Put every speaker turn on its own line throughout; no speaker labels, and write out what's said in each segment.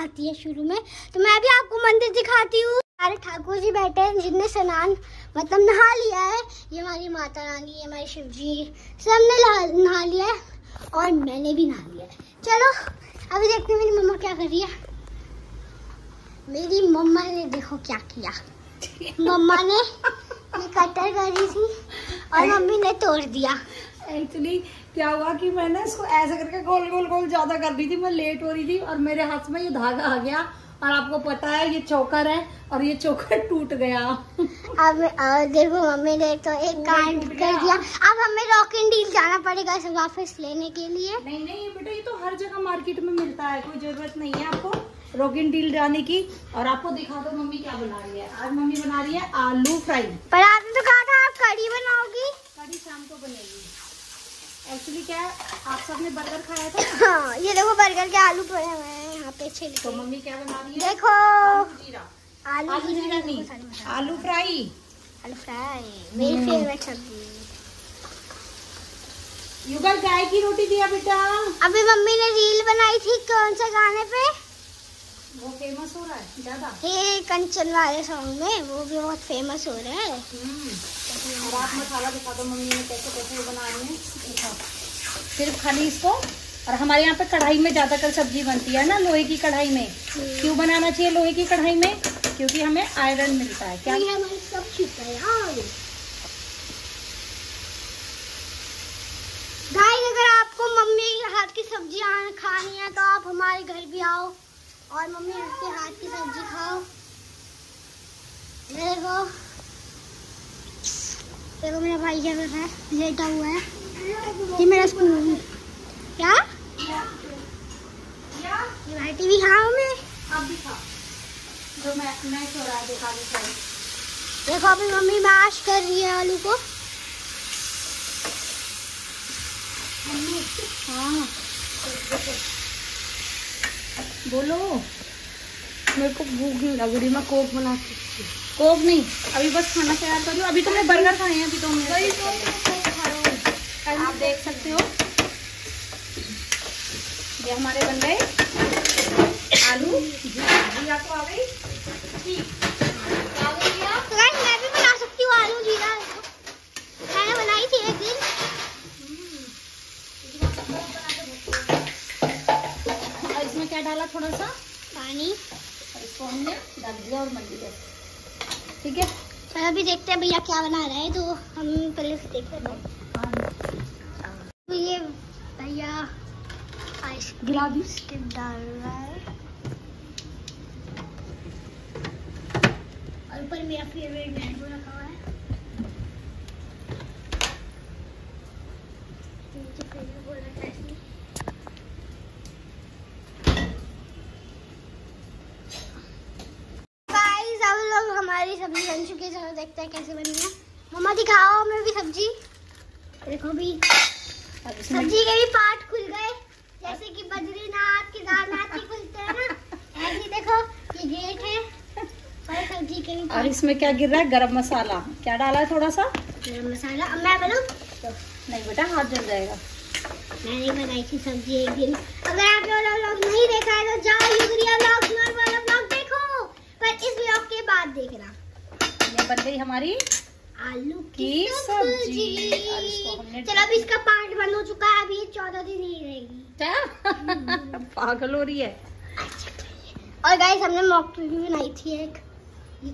दिखाती है शुरू में, तो मैं भी आपको मंदिर दिखाती हूँ। हमारे ठाकुर जी बैठे हैं जिनने स्नान मतलब नहा लिया है। ये हमारी माता रानी, ये हमारे शिव जी, सबने नहा लिया है और मैंने भी नहा लिया है। चलो अभी देखते हैं मेरी मम्मा क्या कर रही है। मेरी मम्मा ने देखो क्या किया। मम्मा ने कटर करी थी और मम्मी ने तोड़ दिया।
एक्चुअली क्या हुआ कि मैंने इसको ऐसे करके गोल गोल गोल ज्यादा कर दी थी, मैं लेट हो रही थी और मेरे हाथ में ये धागा आ गया और आपको पता है ये चोकर है और ये चोकर टूट गया।
अब देखो मम्मी ने तो एक कांड कर दिया। अब हमें रॉकिंग डील जाना पड़ेगा इसे वापस लेने के लिए।
नहीं नहीं बेटा, ये तो हर जगह मार्केट में मिलता है, कोई जरूरत नहीं है आपको रॉकिंग डील जाने की। और आपको दिखा दो मम्मी क्या बना रही है। आज मम्मी बना रही है आलू फ्राई।
पर आपने तो कहा था आप कढ़ी बनाओगी।
कढ़ी शाम को बनेगी। एक्चुअली क्या है, आप सबने बर्गर खाया था।
हाँ, ये देखो बर्गर के आलू पड़े हुए हैं यहाँ पे छिलके।
तो मम्मी क्या बना रही है,
देखो
आलू जीरा नहीं, आलू फ्राई।
आलू फ्राई मेरी फेवरेट सब्जी।
युगल गाय की रोटी दिया बेटा।
अभी मम्मी ने रील बनाई थी कौन से गाने पे,
वो फेमस हो रहा है ज्यादा।
ये कंचन वाले सॉन्ग में, वो भी बहुत फेमस हो रहा है।
और आप मसाला दिखा दो मम्मी ने कैसे कैसे बना रही है। सिर्फ खाली इसको, और हमारे यहाँ पे कढ़ाई में ज्यादातर सब्जी बनती है ना, लोहे की कढ़ाई में। क्यों बनाना चाहिए लोहे की कढ़ाई में? क्योंकि हमें आयरन मिलता है। क्या
सब गाइस, अगर आपको मम्मी के हाथ की सब्जियां खानी है तो आप हमारे घर भी आओ और मम्मी के हाथ की सब्जी खाओ। देखो देखो मेरा भाई क्या कर रहा है, लेटा हुआ है। ये मेरा स्कूल क्या, ये भाई टीवी खाओ में।
आप भी खाओ जो मैं सो रहा है, दिखा दो।
देखो अभी मम्मी मैश कर रही है आलू को।
हाँ बोलो। मेरे को भूख नहीं लग रही, मैं कोक बना सकती। कोक नहीं, अभी बस खाना तैयार कर लो। अभी तो मैं बर्गर खाए हैं, अभी तो आप देख सकते हो। ये हमारे बन गए आलू। जीरा तो आ गई।
मैं भी बना सकती हूँ आलू जीरा, मैंने बनाई थी एक दिन।
और इसमें क्या डाला, थोड़ा सा
पानी,
और इसको हमने डाल दिया और मल दिया। ठीक है,
चलो अभी देखते हैं भैया क्या बना रहे हैं, तो हम पहले से देख लेते हैं। तो ये भैया आइसक्रीम स्टिक डाल रहा है और ऊपर मेरा फेवरेट मैंगो रखा हुआ है। हमारी सब्जी बन चुकी है, चलो देखते हैं कैसे बनी है। मम्मा दिखाओ हमें भी सब्जी। देखो भी सब्जी के भी पार्ट खुल गए, जैसे कि बद्रीनाथ केदारनाथ के खुलते हैं ना, ऐसे देखो ये गेट है और सब्जी के भी।
और इसमें क्या गिर रहा है, गरम मसाला। क्या डाला है, थोड़ा सा
गरम मसाला। अब मैं बनाऊं?
नहीं बेटा, हाथ जल जाएगा।
मैंने बनाई थी सब्जी एक दिन। अगर आपने वाला व्लॉग नहीं देखा है तो जाओ युगरिया व्लॉग वाला व्लॉग देखो, पर इस व्लॉग के बाद देखना।
ये बन गई हमारी
आलू
की सब्जी।
चलो अभी इसका पार्ट बन हो चुका है, अभी 14 दिन ही रहेगी।
पागल हो रही है।
और गाइस हमने मॉक टेस्ट बनाई थी एक।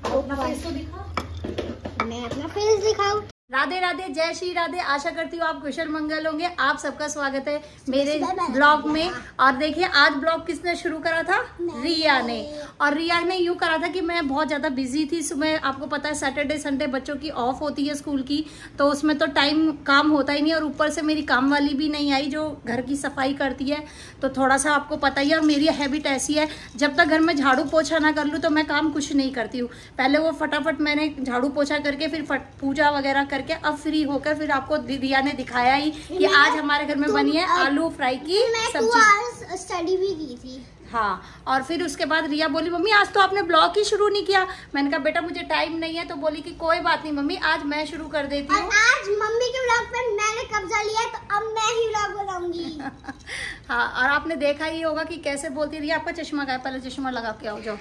अपना फेस तो दिखा।
मैं अपना फेस दिखाऊं।
राधे राधे, जय श्री राधे। आशा करती हूँ आप कुशल मंगल होंगे। आप सबका स्वागत है मेरे ब्लॉग में। और देखिए आज ब्लॉग किसने शुरू करा था, रिया ने। और रिया ने यूँ करा था कि मैं बहुत ज़्यादा बिजी थी सुबह। आपको पता है सैटरडे संडे बच्चों की ऑफ होती है स्कूल की, तो उसमें तो टाइम काम होता ही नहीं। और ऊपर से मेरी काम वाली भी नहीं आई जो घर की सफाई करती है, तो थोड़ा सा आपको पता ही है। और मेरी हैबिट ऐसी है, जब तक घर में झाड़ू पोछा ना कर लूँ तो मैं काम कुछ नहीं करती हूँ। पहले वो फटाफट मैंने झाड़ू पोछा करके फिर पूजा वगैरह करके अब फ्री होकर फिर आपको रिया ने दिखाया ही कि आज हमारे घर में बनी है आलू फ्राई की सब्जी।
स्टडी भी की थी।
हाँ, और फिर उसके बाद रिया बोली मम्मी आज तो आपने ब्लॉग ही शुरू नहीं किया। मैंने कहा बेटा मुझे टाइम नहीं है, तो बोली कि कोई बात नहीं मम्मी आज मैं शुरू कर देती हूँ।
आज मम्मी के ब्लॉग पर मैंने कब्जा लिया, तो अब मैं ही ब्लॉग बनाऊंगी।
हाँ, और आपने देखा ही होगा कि कैसे बोलती है। आपका चश्मा का है, पहले चश्मा लगा के आओ जाओ।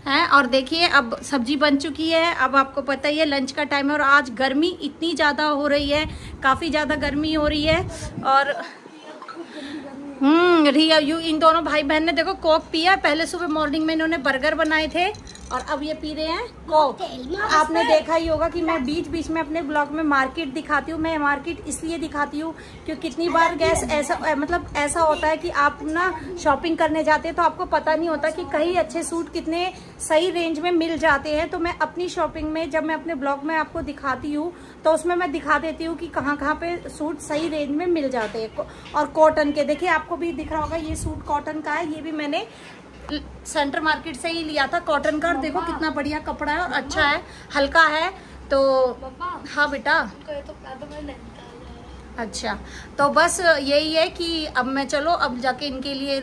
है, और देखिए अब सब्जी बन चुकी है। अब आपको पता ही है लंच का टाइम है, और आज गर्मी इतनी ज़्यादा हो रही है, काफ़ी ज़्यादा गर्मी हो रही है। और रिया इन दोनों भाई बहन ने देखो कोक पिया। पहले सुबह मॉर्निंग में इन्होंने बर्गर बनाए थे और अब ये पी रहे हैं कोक। आपने देखा ही होगा कि मैं बीच बीच में अपने ब्लॉग में मार्केट दिखाती हूँ। मैं मार्केट इसलिए दिखाती हूँ क्योंकि कितनी बार गैस ऐसा होता है कि आप ना शॉपिंग करने जाते हैं तो आपको पता नहीं होता कि कहीं अच्छे सूट कितने सही रेंज में मिल जाते हैं। तो मैं अपनी शॉपिंग में जब मैं अपने ब्लॉग में आपको दिखाती हूँ तो उसमें मैं दिखा देती हूँ कि कहाँ कहाँ पे सूट सही रेंज में मिल जाते हैं। और कॉटन के देखिए, आपको भी दिख रहा होगा ये सूट कॉटन का है। ये भी मैंने सेंटर मार्केट से ही लिया था, कॉटन का। और देखो कितना बढ़िया कपड़ा है और अच्छा है, हल्का है। तो हाँ बेटा, अच्छा तो बस यही है कि अब मैं चलो अब जाके इनके लिए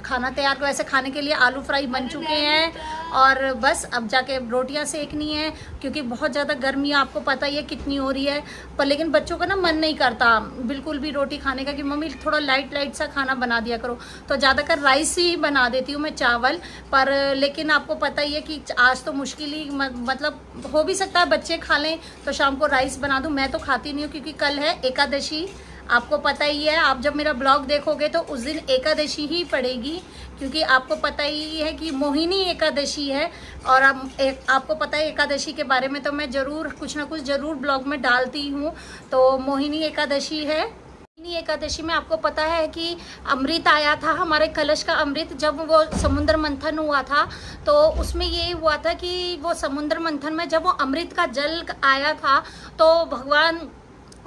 खाना तैयार करो। ऐसे खाने के लिए आलू फ्राई बन चुके हैं और बस अब जाके रोटियां सेकनी है क्योंकि बहुत ज़्यादा गर्मी आपको पता ही है कितनी हो रही है। पर लेकिन बच्चों का ना मन नहीं करता बिल्कुल भी रोटी खाने का कि मम्मी थोड़ा लाइट सा खाना बना दिया करो। तो ज़्यादातर राइस ही बना देती हूँ मैं, चावल पर। लेकिन आपको पता ही है कि आज तो मुश्किल ही मतलब हो भी सकता है बच्चे खा लें तो शाम को राइस बना दूँ। मैं तो खाती नहीं हूँ क्योंकि कल है एकादशी, आपको पता ही है। आप जब मेरा ब्लॉग देखोगे तो उस दिन एकादशी ही पड़ेगी क्योंकि आपको पता ही है कि मोहिनी एकादशी है। और आपको पता है एकादशी के बारे में तो मैं ज़रूर कुछ ना कुछ ज़रूर ब्लॉग में डालती हूँ। तो मोहिनी एकादशी है। मोहिनी एकादशी में आपको पता है कि अमृत आया था, हमारे कलश का अमृत। जब वो समुद्र मंथन हुआ था तो उसमें ये हुआ था कि वो समुद्र मंथन में जब वो अमृत का जल आया था तो भगवान,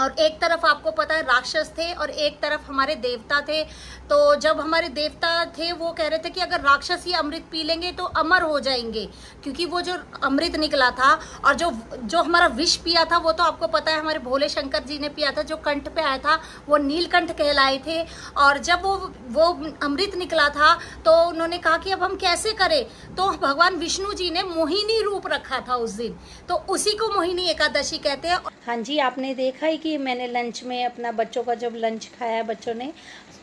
और एक तरफ आपको पता है राक्षस थे और एक तरफ हमारे देवता थे। तो जब हमारे देवता थे वो कह रहे थे कि अगर राक्षस ये अमृत पी लेंगे तो अमर हो जाएंगे क्योंकि वो जो अमृत निकला था और जो हमारा विष पिया था वो तो आपको पता है हमारे भोले शंकर जी ने पिया था। जो कंठ पे आया था वो नीलकंठ कहलाए थे। और जब वो अमृत निकला था तो उन्होंने कहा कि अब हम कैसे करें, तो भगवान विष्णु जी ने मोहिनी रूप रखा था उस दिन, तो उसी को मोहिनी एकादशी कहते हैं। हाँ जी, आपने देखा ही कि मैंने लंच में अपना बच्चों का जब लंच खाया बच्चों ने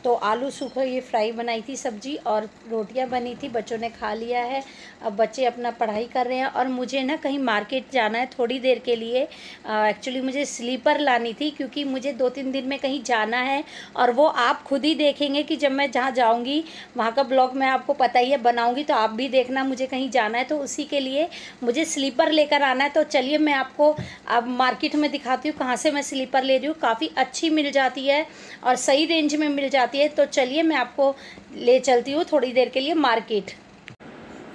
तो आलू सूखा ये फ्राई बनाई थी सब्जी और रोटियां बनी थी, बच्चों ने खा लिया है। अब बच्चे अपना पढ़ाई कर रहे हैं और मुझे ना कहीं मार्केट जाना है थोड़ी देर के लिए। एक्चुअली मुझे स्लीपर लानी थी क्योंकि मुझे 2-3 दिन में कहीं जाना है और वो आप खुद ही देखेंगे कि जब मैं जहाँ जाऊँगी वहाँ का ब्लॉग मैं आपको पता ही है बनाऊँगी, तो आप भी देखना मुझे कहीं जाना है तो उसी के लिए मुझे स्लीपर लेकर आना है। तो चलिए मैं आपको अब मार्केट में दिखाती हूँ कहाँ से मैं स्लीपर ले रही हूँ। काफ़ी अच्छी मिल जाती है और सही रेंज में मिल जाती है। तो चलिए मैं आपको ले चलती हूँ थोड़ी देर के लिए मार्केट।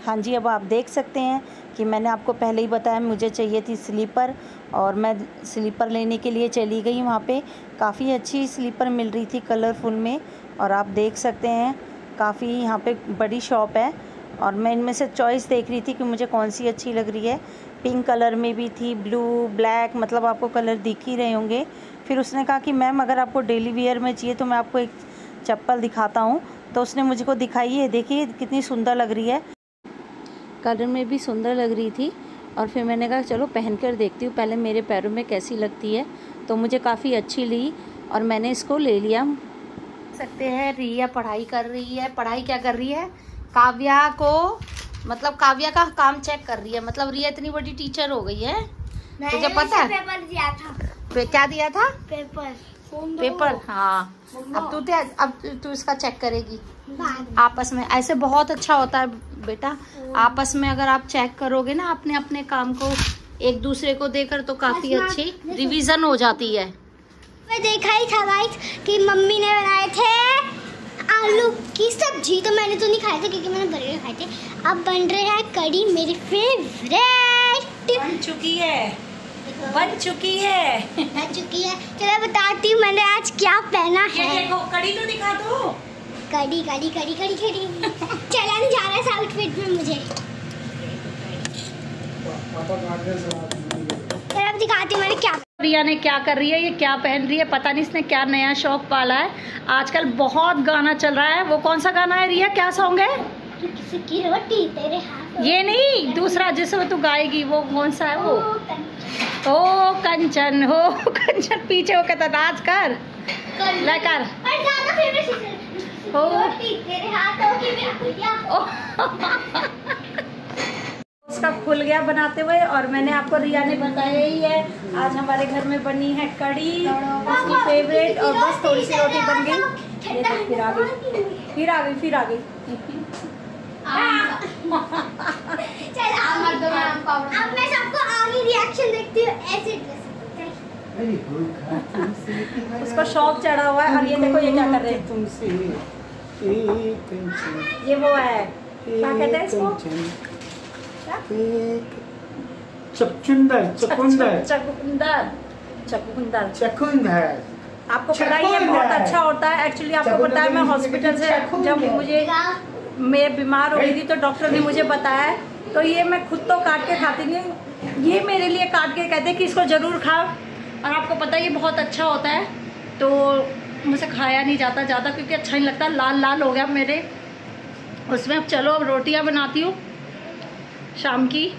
हाँ जी, अब आप देख सकते हैं कि मैंने आपको पहले ही बताया मुझे चाहिए थी स्लीपर और मैं स्लीपर लेने के लिए चली गई। वहाँ पे काफ़ी अच्छी स्लीपर मिल रही थी कलरफुल में और आप देख सकते हैं काफ़ी यहाँ पे बड़ी शॉप है और मैं इनमें से चॉइस देख रही थी कि मुझे कौन सी अच्छी लग रही है। पिंक कलर में भी थी, ब्लू, ब्लैक, मतलब आपको कलर दिख ही रहे होंगे। फिर उसने कहा कि मैम अगर आपको डेली वेयर में चाहिए तो मैं आपको एक चप्पल दिखाता हूँ। तो उसने मुझको दिखाई है, देखिए कितनी सुंदर लग रही है, कलर में भी सुंदर लग रही थी। और फिर मैंने कहा चलो पहन कर देखती हूँ पहले मेरे पैरों में कैसी लगती है। तो मुझे काफ़ी अच्छी लगी और मैंने इसको ले लिया। सकते हैं रिया पढ़ाई कर रही है। पढ़ाई क्या कर रही है? काव्या को, मतलब काव्या का काम चेक कर रही है। मतलब रिया इतनी बड़ी टीचर हो गई है, तुझे पता है?
पेपर दिया था।
क्या दिया था?
पेपर।
हाँ, अब तू इसका चेक करेगी आपस में। ऐसे बहुत अच्छा होता है बेटा, आपस में अगर आप चेक करोगे ना अपने अपने काम को एक दूसरे को देकर तो काफी अच्छी रिवीजन हो जाती है।
मैं देखा ही था गाइस कि मम्मी ने बनाए थे आलू की सब्जी, तो मैंने तो नहीं खाए थे क्योंकि मैंने बर्गर खाए थे। अब बन रहे हैं कड़ी, मेरी फेवरेट।
बन चुकी है।
चलो बताती हूँ मैंने आज क्या पहना है।
देखो कड़ी तो दिखा दो।
कड़ी चला नहीं जा रहा है आउटफिट में मुझे। अब दिखाती हूँ मैंने क्या।
रिया ने क्या कर रही है, ये क्या पहन रही है, पता नहीं इसने क्या नया शौक पाला है। आजकल बहुत गाना चल रहा है। वो कौन सा गाना है रिया, क्या सॉन्ग है?
की रोटी तेरे हाथ।
ये नहीं, दूसरा जिसमें तू गाएगी वो कौन सा है? वो ओ कंचन हो कंचन, पीछे हो कहता नाच कर लेकर। हो
तेरे हाथों की मैं भैया।
उसका खुल गया बनाते हुए। और मैंने आपको रिया ने बताया ही है, आज हमारे घर में बनी है कड़ी, उसकी फेवरेट, और बस थोड़ी सी रोटी बन गई। ये तो फिर आ गई।
चल अब मैं सबको आगे रिएक्शन देखती हूँ ऐसे।
उसको शौक चढ़ा हुआ है। और ये देखो ये क्या कर रहे हैं,
तुमसे
ये वो है, क्या कहते हैं इसको,
चकुंदर
आपको पता ही है बहुत अच्छा होता है। एक्चुअली आपको पता है मैं हॉस्पिटल से जब मैं बीमार हो गई थी तो डॉक्टर ने मुझे बताया है, तो ये मैं खुद तो काट के खाती नहीं, ये मेरे लिए काट के कहते हैं कि इसको जरूर खाओ। और आपको पता है ये बहुत अच्छा होता है, तो मुझसे खाया नहीं जाता ज़्यादा क्योंकि अच्छा नहीं लगता। लाल लाल हो गया मेरे उसमें। अब चलो अब रोटियां बनाती हूँ शाम की।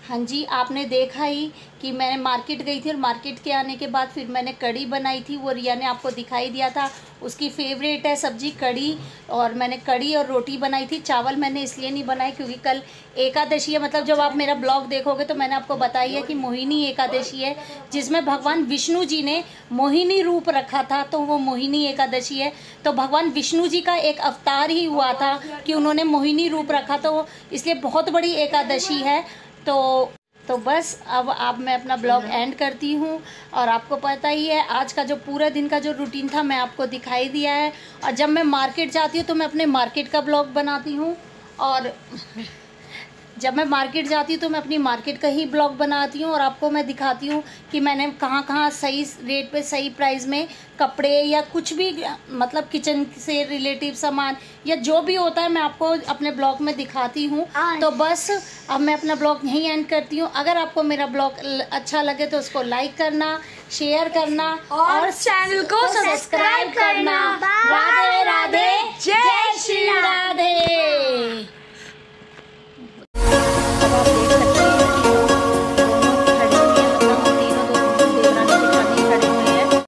हाँ जी, आपने देखा ही कि मैंने मार्केट गई थी और मार्केट के आने के बाद फिर मैंने कड़ी बनाई थी। वो रिया ने आपको दिखाई दिया था, उसकी फेवरेट है सब्जी कड़ी। और मैंने कड़ी और रोटी बनाई थी। चावल मैंने इसलिए नहीं बनाए क्योंकि कल एकादशी है। मतलब जब आप मेरा ब्लॉग देखोगे तो मैंने आपको बताई है कि मोहिनी एकादशी है, जिसमें भगवान विष्णु जी ने मोहिनी रूप रखा था, तो वो मोहिनी एकादशी है। तो भगवान विष्णु जी का एक अवतार ही हुआ था कि उन्होंने मोहिनी रूप रखा, तो इसलिए बहुत बड़ी एकादशी है। तो बस अब मैं अपना ब्लॉग एंड करती हूँ। और आपको पता ही है आज का जो पूरा दिन का जो रूटीन था मैं आपको दिखाई दिया है। और जब मैं मार्केट जाती हूँ तो मैं अपने मार्केट का ब्लॉग बनाती हूँ, और जब मैं मार्केट जाती हूँ तो मैं अपनी मार्केट का ही ब्लॉग बनाती हूँ। और आपको मैं दिखाती हूँ कि मैंने कहाँ कहाँ सही रेट पे सही प्राइस में कपड़े या कुछ भी मतलब किचन से रिलेटिव सामान या जो भी होता है मैं आपको अपने ब्लॉग में दिखाती हूँ। तो बस अब मैं अपना ब्लॉग यहीं एंड करती हूँ। अगर आपको मेरा ब्लॉग अच्छा लगे तो उसको लाइक करना, शेयर करना और चैनल को सब्सक्राइब करना। राधे राधे।